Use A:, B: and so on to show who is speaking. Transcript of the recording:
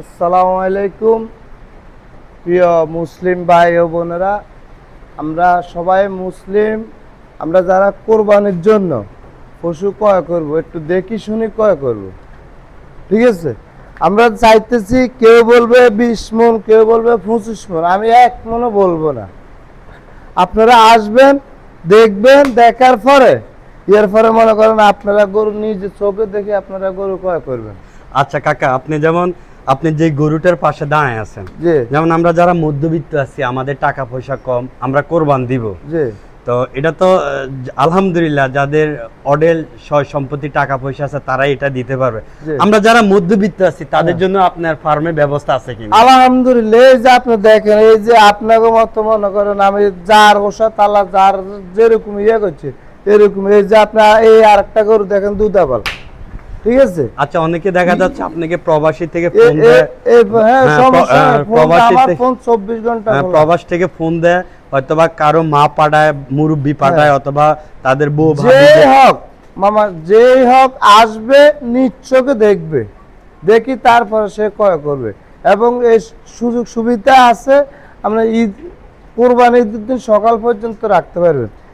A: আসসালামু আলাইকুম প্রিয় মুসলিম ভাই ও বোনেরা, আমরা সবাই মুসলিম। আমরা যারা কোরবানির জন্য পশু ক্রয় করব, একটু দেখি শুনি ক্রয় করব, ঠিক আছে? আমরা চাইতেছি, কেউ বলবে 20 মণ, কেউ বলবে 25 মণ, আমি 1 মণও বলবো না। আপনারা আসবেন, দেখবেন, দেখার পরে এর পরে মনে করেন আপনারা গরু নিজে চোখে দেখে আপনারা গরু ক্রয় করবেন।
B: আচ্ছা কাকা, আপনি যে গরুটার পাশে দাঁড়ায় আছেন,
A: জি
B: যেমন আমরা যারা মধ্যবিত্ত আছি, আমাদের টাকা পয়সা কম, আমরা কোরবান দিব।
A: জি
B: তো এটা তো আলহামদুলিল্লাহ, যাদের অডেল সয় সম্পত্তি টাকা পয়সা আছে তারাই এটা দিতে পারবে।
A: জি।
B: আমরা যারা মধ্যবিত্ত আছি তাদের জন্য আপনার ফার্মে ব্যবস্থা আছে কিনা?
A: আলহামদুলিল্লাহ, এই যে আপনি দেখেন, এই যে আপনাকে মতো মনে করেন আমি যার ওষা তালা যার যেরকম ইয়ে করছে এরকম, এই যে আপনার এই আরেকটা গরু দেখেন দুধাপাল, ঠিক আছে?
B: আচ্ছা, অনেকে দেখা যাচ্ছে আপনাকে প্রবাসী থেকে
A: এ-
B: ফোন দেয়।
A: হ্যাঁ,
B: হ্যাঁ,
A: সমস্যা নাই, ফোন
B: প্রবাসী
A: আমার
B: থেকে-
A: ফোন 24 ঘন্টা খোলা।
B: প্রবাস থেকে ফোন দেয়, অথবা কারো মা পাঠায়, মুরব্বি পাঠায়, অথবা তাদের বউ ভাবি
A: যেই হোক মামা, যেই হোক আসবে, নিজ চোখে দেখবে, দেখি তারপরে সে ক্রয় করবে। এবং এই সুযোগ সুবিধা আছে, আমরা ঈদ কোরবানির দিন সকাল পর্যন্ত রাখতে পারবেন।